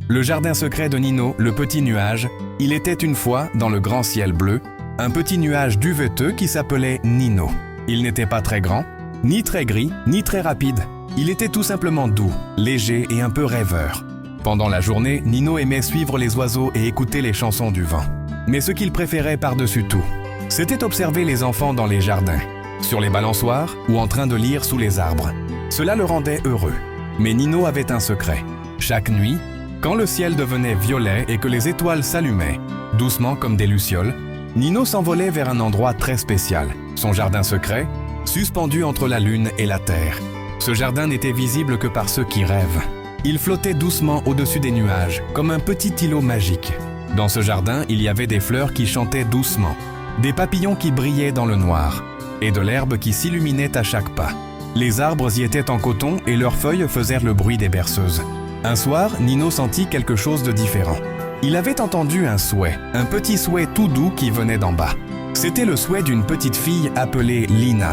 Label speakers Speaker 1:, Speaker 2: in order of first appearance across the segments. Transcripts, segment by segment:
Speaker 1: Le jardin secret de Nino, le petit nuage. Il était une fois, dans le grand ciel bleu, un petit nuage duveteux qui s'appelait Nino. Il n'était pas très grand, ni très gris, ni très rapide. Il était tout simplement doux, léger et un peu rêveur. Pendant la journée, Nino aimait suivre les oiseaux et écouter les chansons du vent. Mais ce qu'il préférait par-dessus tout, c'était observer les enfants dans les jardins, sur les balançoires ou en train de lire sous les arbres. Cela le rendait heureux. Mais Nino avait un secret. Chaque nuit, quand le ciel devenait violet et que les étoiles s'allumaient, doucement comme des lucioles, Nino s'envolait vers un endroit très spécial, son jardin secret, suspendu entre la lune et la terre. Ce jardin n'était visible que par ceux qui rêvent. Il flottait doucement au-dessus des nuages, comme un petit îlot magique. Dans ce jardin, il y avait des fleurs qui chantaient doucement, des papillons qui brillaient dans le noir, et de l'herbe qui s'illuminait à chaque pas. Les arbres y étaient en coton et leurs feuilles faisaient le bruit des berceuses. Un soir, Nino sentit quelque chose de différent. Il avait entendu un souhait, un petit souhait tout doux qui venait d'en bas. C'était le souhait d'une petite fille appelée Lina,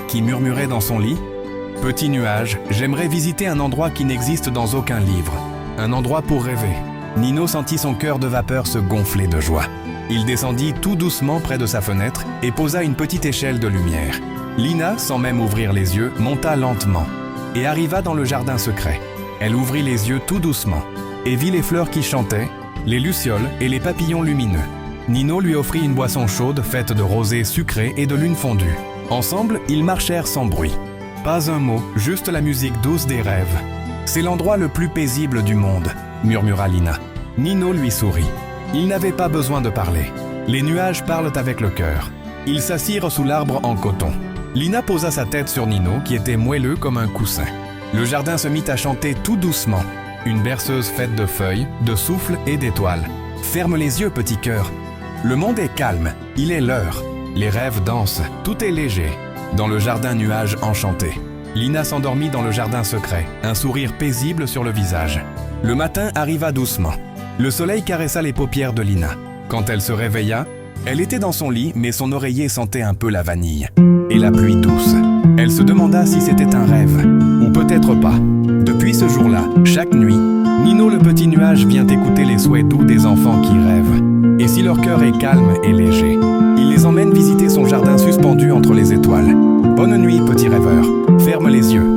Speaker 1: qui murmurait dans son lit « Petit nuage, j'aimerais visiter un endroit qui n'existe dans aucun livre. Un endroit pour rêver. » Nino sentit son cœur de vapeur se gonfler de joie. Il descendit tout doucement près de sa fenêtre et posa une petite échelle de lumière. Lina, sans même ouvrir les yeux, monta lentement et arriva dans le jardin secret. Elle ouvrit les yeux tout doucement et vit les fleurs qui chantaient, les lucioles et les papillons lumineux. Nino lui offrit une boisson chaude faite de rosée sucrée et de lune fondue. Ensemble, ils marchèrent sans bruit. Pas un mot, juste la musique douce des rêves. « C'est l'endroit le plus paisible du monde », murmura Lina. Nino lui sourit. Il n'avait pas besoin de parler. Les nuages parlent avec le cœur. Ils s'assirent sous l'arbre en coton. Lina posa sa tête sur Nino, qui était moelleux comme un coussin. Le jardin se mit à chanter tout doucement. Une berceuse faite de feuilles, de souffles et d'étoiles. Ferme les yeux, petit cœur. Le monde est calme, il est l'heure. Les rêves dansent, tout est léger. Dans le jardin nuage enchanté. Lina s'endormit dans le jardin secret, un sourire paisible sur le visage. Le matin arriva doucement. Le soleil caressa les paupières de Lina. Quand elle se réveilla, elle était dans son lit, mais son oreiller sentait un peu la vanille. Et la pluie douce. Elle se demanda si c'était un rêve, ou peut-être pas. Depuis ce jour-là, chaque nuit, Nino le petit nuage vient écouter les souhaits doux des enfants qui rêvent. Et si leur cœur est calme et léger, il les emmène visiter son jardin suspendu entre les étoiles. Bonne nuit, petit rêveur. Ferme les yeux.